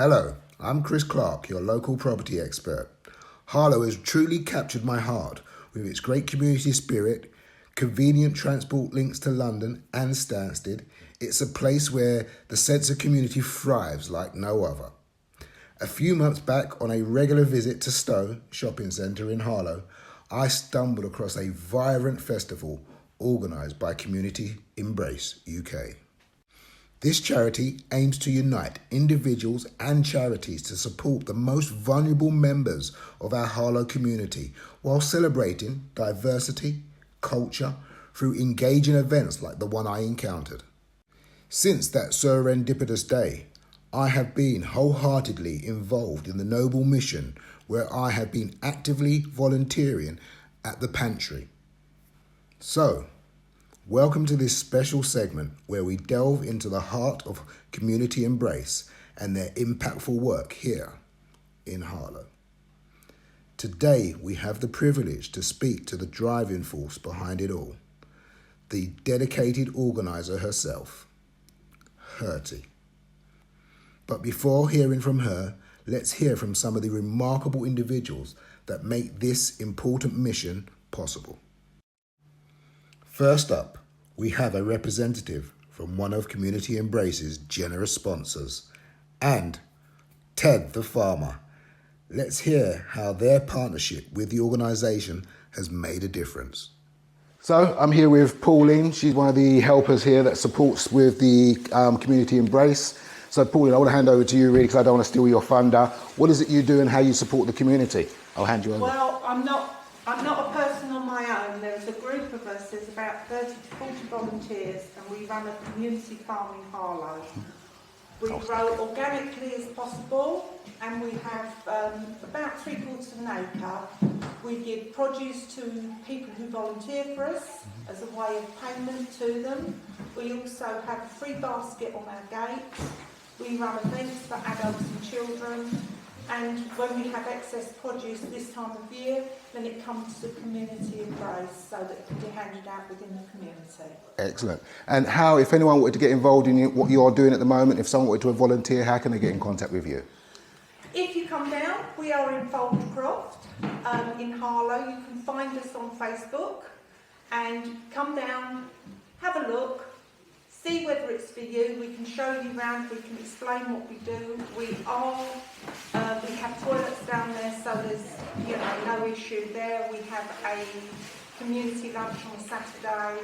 Hello, I'm Chris Clark, your local property expert. Harlow has truly captured my heart with its great community spirit, convenient transport links to London and Stansted. It's a place where the sense of community thrives like no other. A few months back, on a regular visit to Stowe Shopping Centre in Harlow, I stumbled across a vibrant festival organised by Community Embrace UK. This charity aims to unite individuals and charities to support the most vulnerable members of our Harlow community while celebrating diversity, culture, through engaging events like the one I encountered. Since that serendipitous day, I have been wholeheartedly involved in the noble mission where I have been actively volunteering at the pantry. So, welcome to this special segment where we delve into the heart of Community Embrace and their impactful work here in Harlow. Today we have the privilege to speak to the driving force behind it all, the dedicated organiser herself, Hertie. But before hearing from her, let's hear from some of the remarkable individuals that make this important mission possible. First up, we have a representative from one of Community Embrace's generous sponsors, and Ted the farmer. Let's hear how their partnership with the organisation has made a difference. So I'm here with Pauline. She's one of the helpers here that supports with the Community Embrace. So Pauline, I want to hand over to you really because I don't want to steal your thunder. What is it you do and how you support the community? I'll hand you over. Well, I'm not a person on my own. There's a group of us, there's about 30 to 40 volunteers, and we run a community farm in Harlow. We grow organically as possible, and we have about 3/4 of an acre. We give produce to people who volunteer for us as a way of payment to them. We also have a free basket on our gate. We run events for adults and children. And when we have excess produce this time of year, then it comes to Community Embrace so that it can be handed out within the community. Excellent. And how, if anyone wanted to get involved in what you are doing at the moment, if someone wanted to volunteer, how can they get in contact with you? If you come down, we are in Foldcroft in Harlow. You can find us on Facebook and come down, have a look, see whether it's for you. We can show you around, we can explain what we do. We have toilets down there, so there's no issue there. We have a community lunch on a Saturday.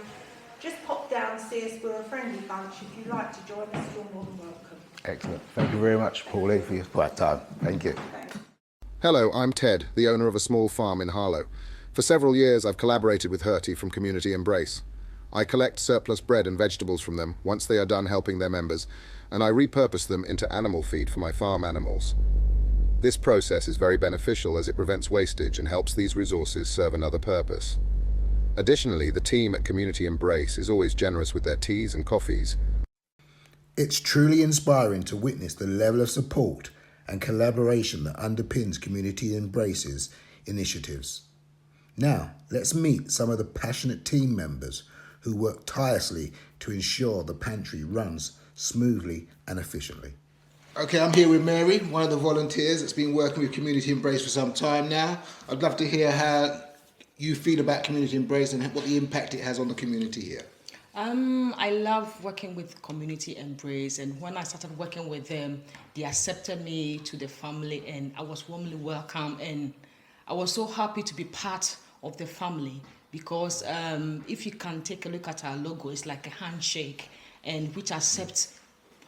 Just pop down, see us. We're a friendly bunch. If you'd like to join us, you're more than welcome. Excellent. Thank you very much, Pauline, for your quiet time. Thank you. Thanks. Hello, I'm Ted, the owner of a small farm in Harlow. For several years, I've collaborated with Hertie from Community Embrace. I collect surplus bread and vegetables from them once they are done helping their members, and I repurpose them into animal feed for my farm animals. This process is very beneficial as it prevents wastage and helps these resources serve another purpose. Additionally, the team at Community Embrace is always generous with their teas and coffees. It's truly inspiring to witness the level of support and collaboration that underpins Community Embrace's initiatives. Now, let's meet some of the passionate team members who work tirelessly to ensure the pantry runs smoothly and efficiently. Okay, I'm here with Mary, one of the volunteers that's been working with Community Embrace for some time now. I'd love to hear how you feel about Community Embrace and what the impact it has on the community here. I love working with Community Embrace, and when I started working with them, they accepted me to the family and I was warmly welcomed, and I was so happy to be part of the family because if you can take a look at our logo, it's like a handshake, and which accepts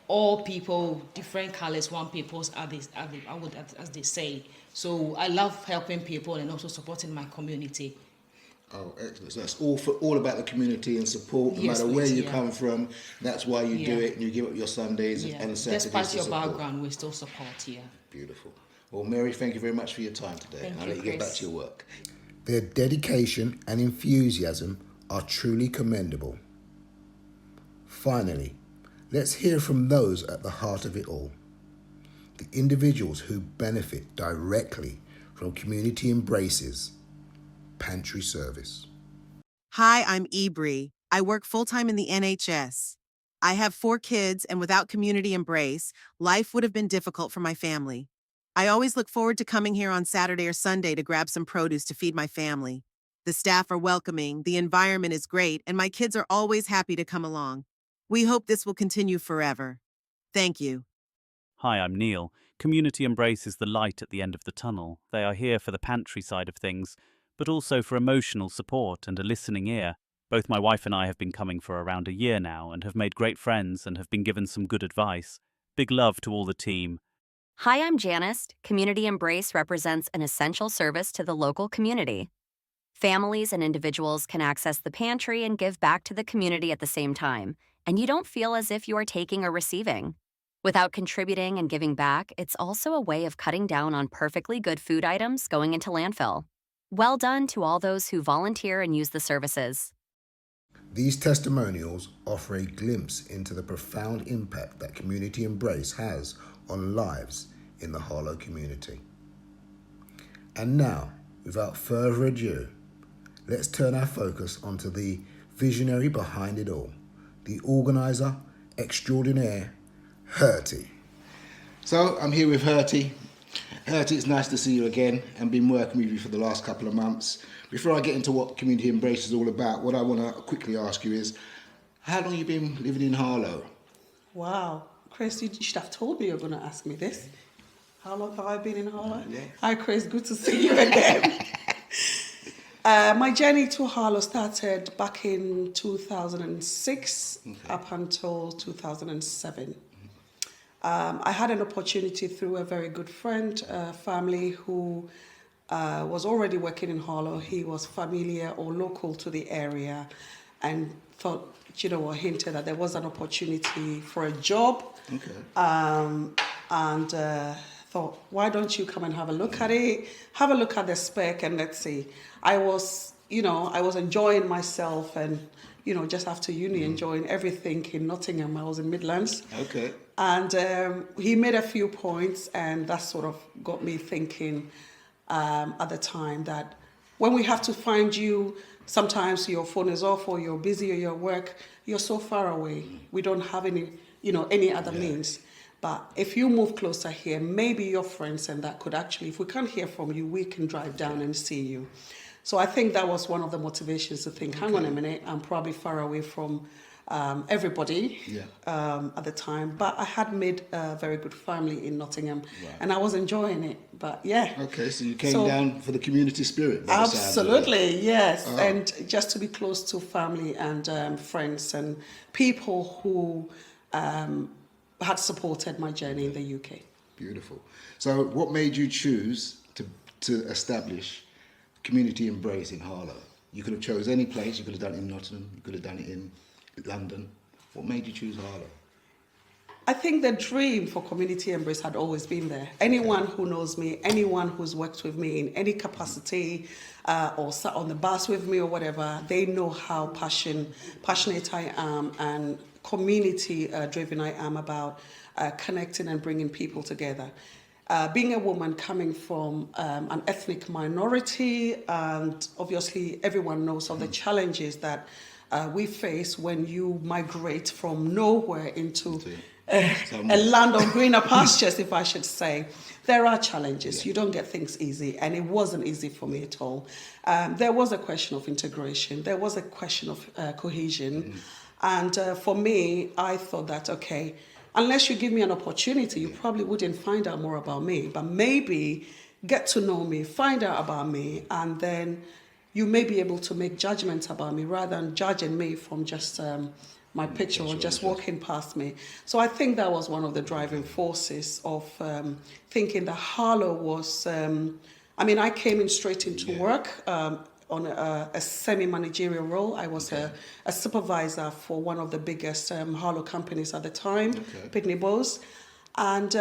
all people, different colors, one people's as they say. So I love helping people and also supporting my community. Oh, excellent. So that's all about the community and support, no Yes, matter where please, you yeah. come from. That's why you do it, and you give up your Sundays and Saturdays Despite to your support. background, we still support here. Beautiful. Well, Mary, thank you very much for your time today. Thank I'll you, let you get back Chris. to your work. Their dedication and enthusiasm are truly commendable. Finally, let's hear from those at the heart of it all, the individuals who benefit directly from Community Embrace's pantry service. Hi, I'm Ebree. I work full-time in the NHS. I have 4 kids, and without community embrace, life would have been difficult for my family. I always look forward to coming here on Saturday or Sunday to grab some produce to feed my family. The staff are welcoming, the environment is great, and my kids are always happy to come along. We hope this will continue forever. Thank you. Hi, I'm Neil. Community Embrace is the light at the end of the tunnel. They are here for the pantry side of things, but also for emotional support and a listening ear. Both my wife and I have been coming for around a year now and have made great friends and have been given some good advice. Big love to all the team. Hi, I'm Janice. Community Embrace represents an essential service to the local community. Families and individuals can access the pantry and give back to the community at the same time, and you don't feel as if you are taking or receiving. Without contributing and giving back, it's also a way of cutting down on perfectly good food items going into landfill. Well done to all those who volunteer and use the services. These testimonials offer a glimpse into the profound impact that Community Embrace has on lives in the Harlow community. And now, without further ado, let's turn our focus onto the visionary behind it all, the organiser extraordinaire, Herty. So I'm here with Herty. Herty, it's nice to see you again and been working with you for the last couple of months. Before I get into what Community Embrace is all about, what I want to quickly ask you is, how long have you been living in Harlow? Wow, Chris, you should have told me you're going to ask me this. How long have I been in Harlow? Yeah. Hi, Chris, good to see you again. My journey to Harlow started back in 2006 up until 2007. I had an opportunity through a very good friend, family who was already working in Harlow. He was familiar or local to the area and thought, hinted that there was an opportunity for a job. And thought, why don't you come and have a look at it? Have a look at the spec and let's see. I was enjoying myself and, just after uni, enjoying everything in Nottingham. I was in Midlands. Okay. And he made a few points, and that sort of got me thinking at the time that when we have to find you, sometimes your phone is off or you're busy or you're at work, you're so far away. We don't have any other means. But if you move closer here, maybe your friends and that could actually, if we can't hear from you, we can drive down and see you. So I think that was one of the motivations to think, hang on a minute, I'm probably far away from everybody at the time. But I had made a very good family in Nottingham and I was enjoying it. But yeah. Okay, so you came down for the community spirit. by the sound of it. Absolutely, yes. And just to be close to family and friends and people who had supported my journey in the UK. Beautiful. So what made you choose to establish Community Embrace in Harlow? You could have chose any place. You could have done it in Nottingham. You could have done it in London. What made you choose Harlow? I think the dream for Community Embrace had always been there. Anyone who knows me, anyone who's worked with me in any capacity or sat on the bus with me or whatever, they know how passionate I am and community-driven I am about connecting and bringing people together. Being a woman coming from an ethnic minority, and obviously everyone knows of the challenges that we face when you migrate from nowhere into a land of greener pastures, if I should say. There are challenges. You don't get things easy, and it wasn't easy for me at all. There was a question of integration. There was a question of cohesion. And for me, I thought that, okay, unless you give me an opportunity, you probably wouldn't find out more about me. But maybe get to know me, find out about me, and then you may be able to make judgments about me rather than judging me from just my picture or just walking past me. So I think that was one of the driving forces of thinking that Harlow was... I came in straight into work on a semi-managerial role. I was a supervisor for one of the biggest Harlow companies at the time, Pitney Bowes. And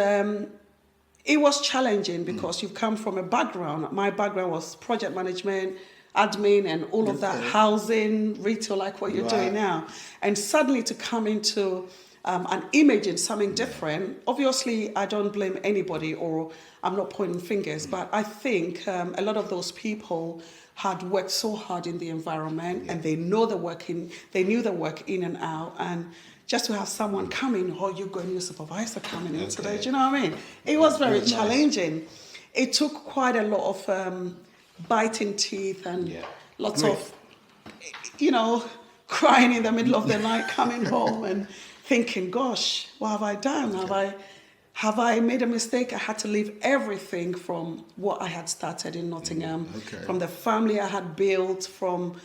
it was challenging because you've come from a background. My background was project management, admin, and all of that, housing, retail, like what you're doing now. And suddenly to come into an image in something different, obviously I don't blame anybody or I'm not pointing fingers, but I think a lot of those people had worked so hard in the environment and they knew the work in and out, and just to have someone coming, oh, you've got a new supervisor coming in today. Okay. Do you know what I mean? It was very Nice. challenging. It took quite a lot of biting teeth and lots of, crying in the middle of the night, coming home and thinking, gosh, what have I done? Have I made a mistake? I had to leave everything from what I had started in Nottingham, from the family I had built, from,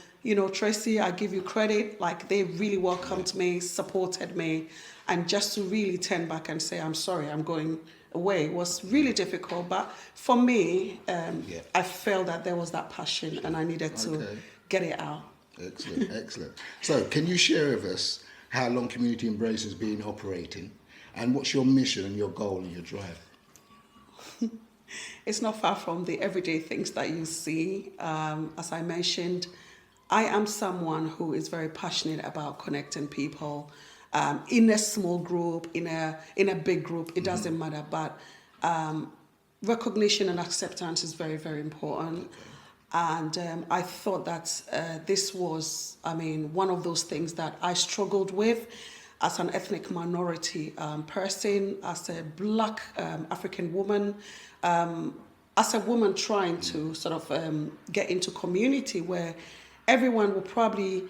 Tracy, I give you credit, like they really welcomed me, supported me, and just to really turn back and say, I'm sorry, I'm going away was really difficult. But for me, I felt that there was that passion and I needed to get it out. Excellent, excellent. So can you share with us how long Community Embrace has been operating and what's your mission and your goal and your drive? It's not far from the everyday things that you see. As I mentioned, I am someone who is very passionate about connecting people in a small group, in a big group. It doesn't matter, but recognition and acceptance is very, very important. And I thought that this was, one of those things that I struggled with as an ethnic minority person, as a black African woman, as a woman trying to sort of get into community where everyone will probably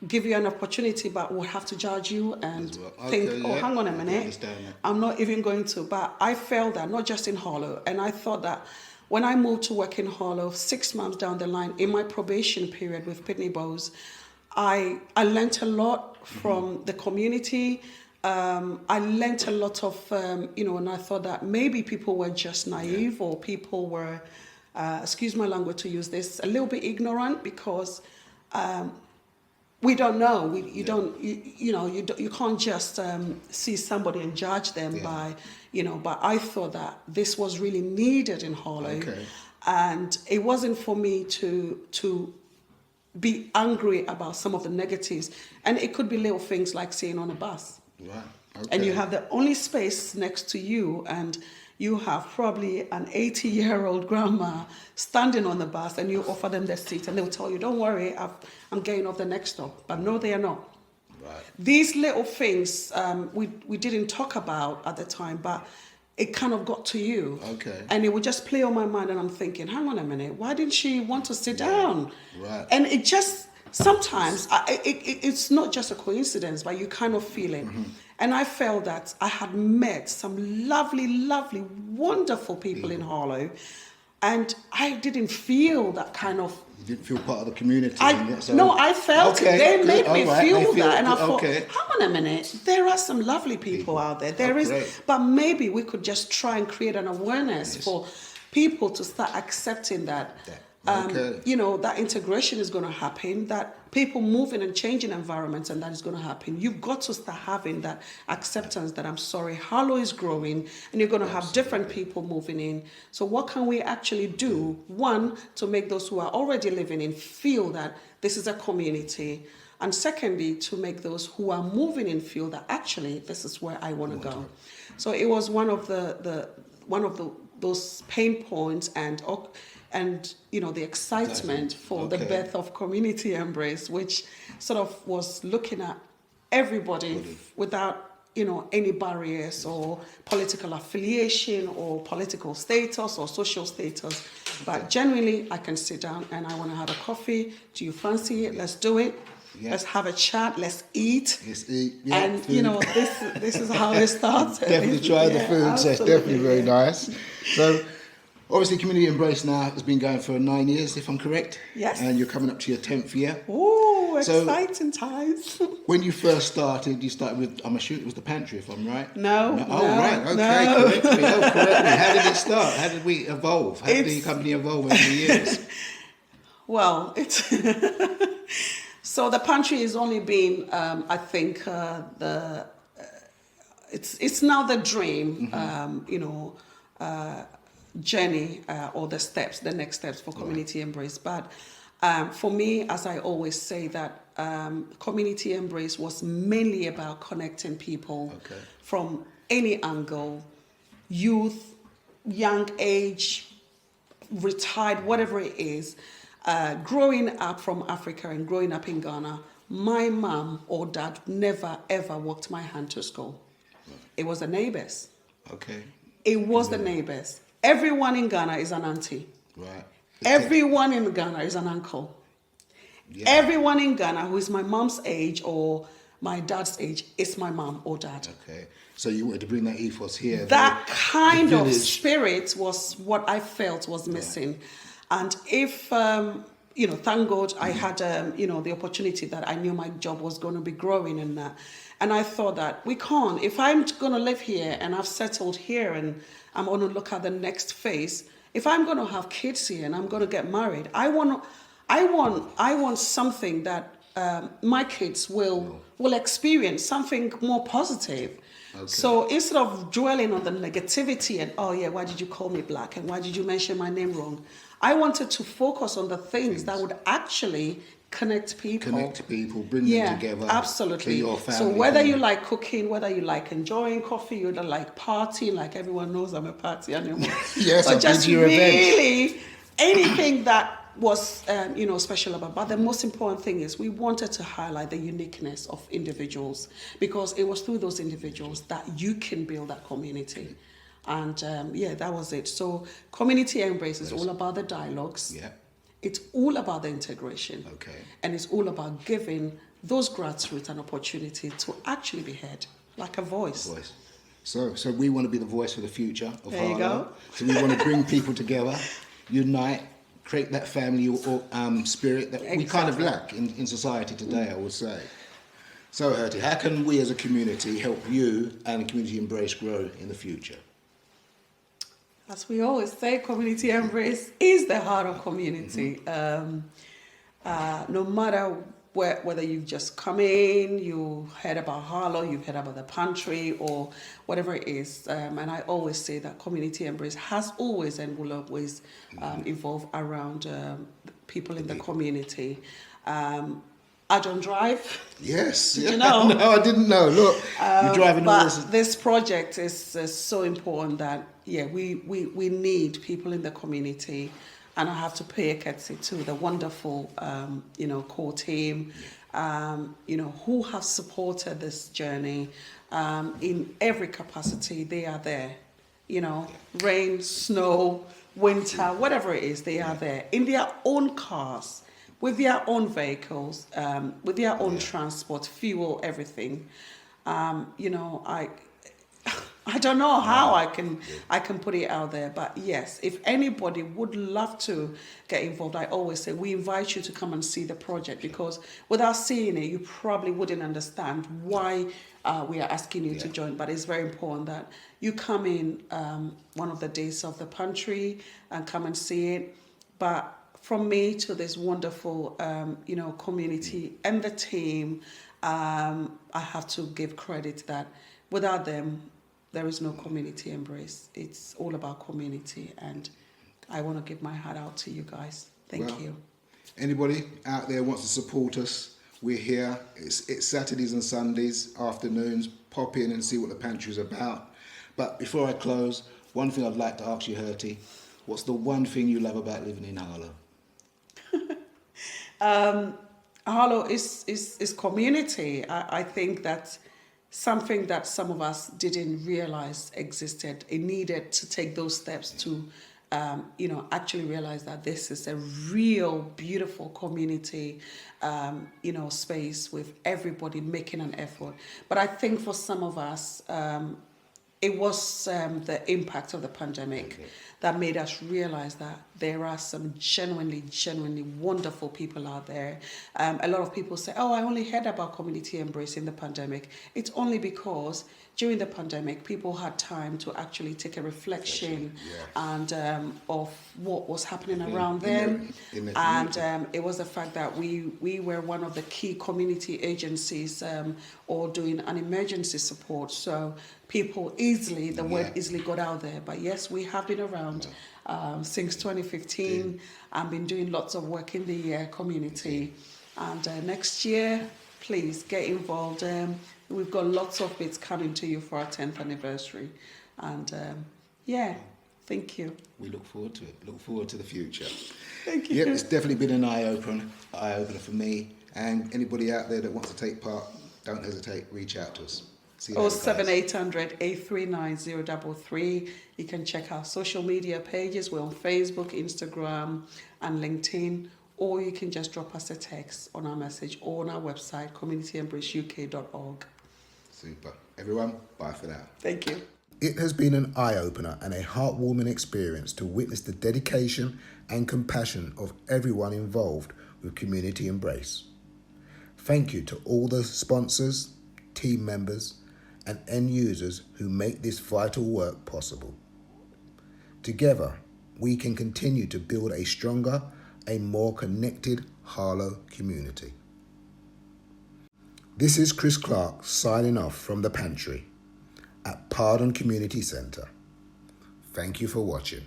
give you an opportunity but will have to judge you and think, hang on a minute, I'm not even going to. But I felt that, not just in Harlow, and I thought that when I moved to work in Harlow, 6 months down the line, in my probation period with Pitney Bowes, I learnt a lot from the community. I learnt a lot of, and I thought that maybe people were just naive or people were, excuse my language to use this, a little bit ignorant because we don't know. You can't just see somebody and judge them by, but I thought that this was really needed in Harlow. And it wasn't for me to be angry about some of the negatives. And it could be little things like sitting on a bus. Right. And you have the only space next to you and you have probably an 80-year-old grandma standing on the bus and you offer them their seat and they'll tell you, don't worry, I'm getting off the next stop. But no, they are not. Right. These little things we didn't talk about at the time, but it kind of got to you. And it would just play on my mind and I'm thinking, hang on a minute, why didn't she want to sit down? Right. And it just, sometimes it's not just a coincidence, but you kind of feel it. And I felt that I had met some lovely, lovely, wonderful people in Harlow, and I didn't feel that kind of. You didn't feel part of the community. No, I felt it. They made me feel that, and I thought, hang on a minute, there are some lovely people out there. There is, but maybe we could just try and create an awareness for people to start accepting that. That integration is going to happen, that people moving and changing environments, and that is going to happen. You've got to start having that acceptance that, I'm sorry, Harlow is growing and you're going to have different people moving in. So what can we actually do? One, to make those who are already living in feel that this is a community. And secondly, to make those who are moving in feel that actually this is where I want to go. So it was one of those pain points and the excitement for the birth of Community Embrace, which sort of was looking at everybody without any barriers or political affiliation or political status or social status. But genuinely, I can sit down and I want to have a coffee. Do you fancy it? Let's do it. Let's have a chat. Let's eat. And this is how it started. Definitely try the food. So it's definitely very nice. So. Obviously, Community Embrace now has been going for 9 years, if I'm correct. Yes. And you're coming up to your 10th year. Oh, exciting times. When you first started, you started with, I'm assuming it was the pantry, if I'm right? No. Right. Okay, correct me. How did it start? How did we evolve? How did the company evolve over the years? Well, so the pantry has only been, I think, it's now the dream, journey or the next steps for Community Embrace. But for me, as I always say, that Community Embrace was mainly about connecting people from any angle, youth, young age, retired, whatever it is, growing up from Africa and growing up in Ghana. my mum or dad never ever walked my hand to school. It was the neighbors. Okay. It was the neighbors. Everyone in Ghana is an auntie. Right. Everyone in Ghana is an uncle. Yeah. Everyone in Ghana who is my mom's age or my dad's age is my mom or dad. Okay. So you wanted to bring that ethos here. That kind of village. spirit was what I felt was missing. And if, thank God I had, the opportunity that I knew my job was going to be growing in that. And I thought that we can't. If I'm going to live here and I've settled here and I'm going to look at the next phase, if I'm going to have kids here and I'm going to get married, I want something that my kids will experience, something more positive. Okay. So instead of dwelling on the negativity and, oh yeah, why did you call me black and why did you mention my name wrong? I wanted to focus on the things that would actually connect people, bring them together. Absolutely. Your family, so whether you like cooking, whether you like enjoying coffee, you don't like partying, like everyone knows I'm a party animal. Yes, but I just did your really event. anything that was special about. But the most important thing is we wanted to highlight the uniqueness of individuals, because it was through those individuals that you can build that community. And that was it. So Community Embrace is all about the dialogues. Yeah. It's all about the integration. Okay. And it's all about giving those grassroots an opportunity to actually be heard, like a voice. So we want to be the voice for the future of There you Harlow. go. So we want to bring people together, unite, create that family spirit that we kind of lack in society today, I would say. So Hertie, how can we as a community help you and Community Embrace grow in the future? As we always say, Community Embrace is the heart of community. No matter whether you've just come in, you heard about Harlow, you've heard about the pantry, or whatever it is. And I always say that Community Embrace has always and will always evolve around people in the community. Adjon Drive. Yes. Did you know? No, I didn't know. Look, you're driving all this. But this project is so important that, we need people in the community. And I have to pay a courtesy to the wonderful, core team, who have supported this journey in every capacity. They are there, rain, snow, winter, whatever it is, they are there in their own cars, with their own vehicles, with their own transport, fuel, everything. I don't know how I can put it out there, but yes, if anybody would love to get involved, I always say we invite you to come and see the project, because without seeing it, you probably wouldn't understand why we are asking you to join. But it's very important that you come in one of the days of the pantry and come and see it. But from me to this wonderful, community and the team, I have to give credit that without them, there is no Community Embrace. It's all about community, and I want to give my hat out to you guys. Thank you. Anybody out there wants to support us, we're here. It's Saturdays and Sundays, afternoons. Pop in and see what the pantry is about. But before I close, one thing I'd like to ask you, Hertie, what's the one thing you love about living in Harlow? Harlow is community. I think that something that some of us didn't realize existed. It needed to take those steps to, actually realize that this is a real beautiful community, space with everybody making an effort. But I think for some of us, it was the impact of the pandemic that made us realize that there are some genuinely wonderful people out there. A lot of people say, I only heard about Community Embrace in the pandemic. It's only because during the pandemic, people had time to actually take a reflection and of what was happening around them. And it was the fact that we were one of the key community agencies or doing an emergency support. So people the word easily got out there. But yes, we have been around since 2015 and been doing lots of work in the community. And next year, please get involved. We've got lots of bits coming to you for our 10th anniversary. And thank you. We look forward to it. Look forward to the future. Thank you. Yep, it's definitely been an eye-opener for me. And anybody out there that wants to take part, don't hesitate, reach out to us. See you Or later, guys. 7800 839 033. You can check our social media pages. We're on Facebook, Instagram, and LinkedIn. Or you can just drop us a text on our message or on our website, communityembraceuk.org. Super. Everyone, bye for now. Thank you. It has been an eye-opener and a heartwarming experience to witness the dedication and compassion of everyone involved with Community Embrace. Thank you to all the sponsors, team members, and end users who make this vital work possible. Together, we can continue to build a stronger, a more connected Harlow community. This is Chris Clark signing off from the pantry at Pardon Community Centre. Thank you for watching.